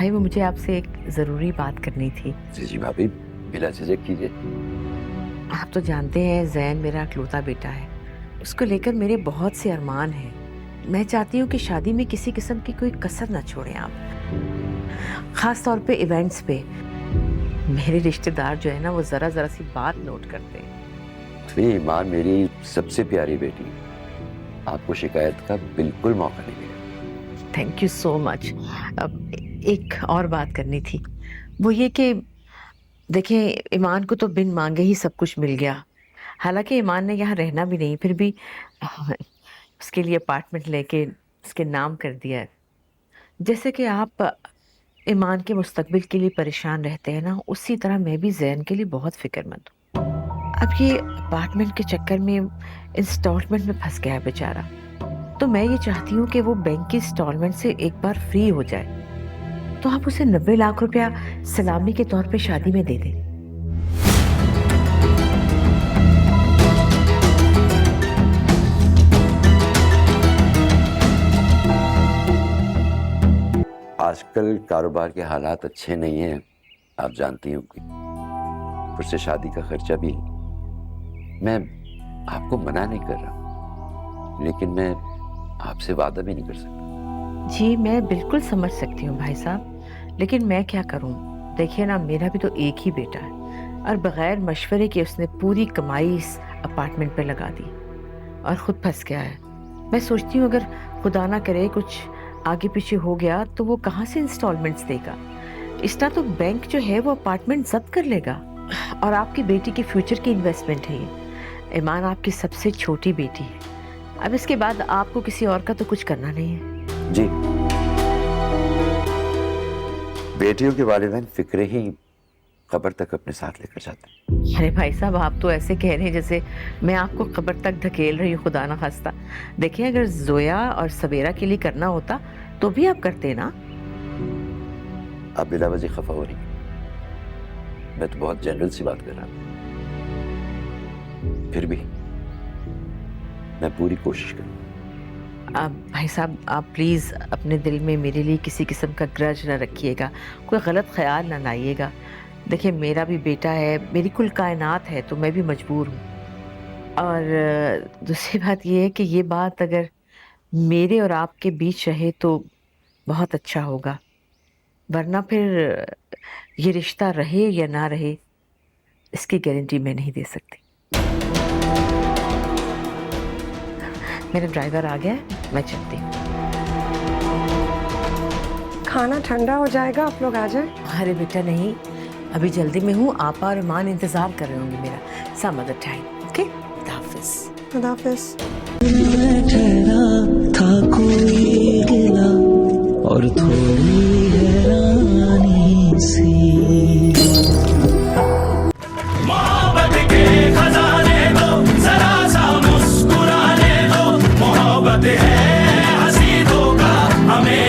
भाई वो मुझे आपसे एक ज़रूरी बात करनी थी। जी भाभी, बिना झिझक कीजिए। आप तो जानते हैं ज़ैन मेरा इकलौता बेटा है। उसको लेकर मेरे बहुत से अरमान हैं। मैं चाहती हूँ कि शादी में किसी किस्म की कोई कसर ना छोड़ें आप। ख़ास तौर पे इवेंट्स पे। मेरे रिश्तेदार जो है ना वो ज़रा सी बात नोट करते हैं। ईमान मेरी सबसे प्यारी बेटी, आपको शिकायत का बिल्कुल मौका नहीं मिलेगा। Thank you so much. अब एक और बात करनी थी, वो ये कि देखिए ईमान को तो बिन मांगे ही सब कुछ मिल गया। हालांकि ईमान ने यहाँ रहना भी नहीं, फिर भी उसके लिए अपार्टमेंट लेके उसके नाम कर दिया है। जैसे कि आप ईमान के मुस्तकबिल के लिए परेशान रहते हैं ना, उसी तरह मैं भी ज़ैन के लिए बहुत फिक्रमंद हूँ। अब ये अपार्टमेंट के चक्कर में इंस्टॉलमेंट में फंस गया है बेचारा। तो मैं ये चाहती हूँ कि वो बैंक की इंस्टॉलमेंट से एक बार फ्री हो जाए। तो आप उसे 90 लाख रुपया सलामी के तौर पे शादी में दे दें। आजकल कारोबार के हालात अच्छे नहीं हैं, आप जानती होंगी। फिर से शादी का खर्चा भी। मैं आपको मना नहीं कर रहा, लेकिन मैं आपसे वादा भी नहीं कर सकता। जी मैं बिल्कुल समझ सकती हूँ भाई साहब, लेकिन मैं क्या करूँ। देखिए ना, मेरा भी तो एक ही बेटा है और बगैर मशवरे के उसने पूरी कमाई इस अपार्टमेंट पे लगा दी और खुद फंस गया है। मैं सोचती हूँ अगर खुदा ना करे कुछ आगे पीछे हो गया तो वो कहाँ से इंस्टॉलमेंट्स देगा। इस तरह तो बैंक जो है वो अपार्टमेंट जब्त कर लेगा। और आपकी बेटी के फ्यूचर की इन्वेस्टमेंट है ये। ईमान आपकी सबसे छोटी बेटी है। अब इसके बाद आपको किसी और का तो कुछ करना नहीं है। जी, बेटियों के वालिदैन फिक्रे ही कब्र तक अपने साथ लेकर जाते हैं। अरे भाई साहब, आप तो ऐसे कह रहे हैं जैसे मैं आपको कब्र तक धकेल रही हूँ, खुदा ना खास्ता। देखिए अगर जोया और सवेरा के लिए करना होता तो भी आप करते ना। आप बिला वजह खफा हो रही, मैं तो बहुत जनरल सी बात कर रहा हूँ। फिर भी मैं पूरी कोशिश करूँ। आप भाई साहब, आप प्लीज़ अपने दिल में मेरे लिए किसी किस्म का ग्रज न रखिएगा, कोई गलत ख्याल ना लाइएगा। देखिए मेरा भी बेटा है, मेरी कुल कायनात है, तो मैं भी मजबूर हूँ। और दूसरी बात ये है कि ये बात अगर मेरे और आपके बीच रहे तो बहुत अच्छा होगा, वरना फिर ये रिश्ता रहे या ना रहे इसकी गारंटी मैं नहीं दे सकती। मेरा ड्राइवर आ गया है, मैं चलती हूँ। खाना ठंडा हो जाएगा, आप लोग आ जाए। अरे बेटा नहीं, अभी जल्दी में हूँ। आपा और ईमान इंतजार कर रहे होंगे मेरा। Some other time, okay? खुदा हाफिज़। खुदा हाफिज़। था कोई गिला और थोड़ी हैरानी सी। मोहब्बत के खजाने दो, जरा सा मुस्कुराने दो। मोहब्बत है हंसी धोखा हमें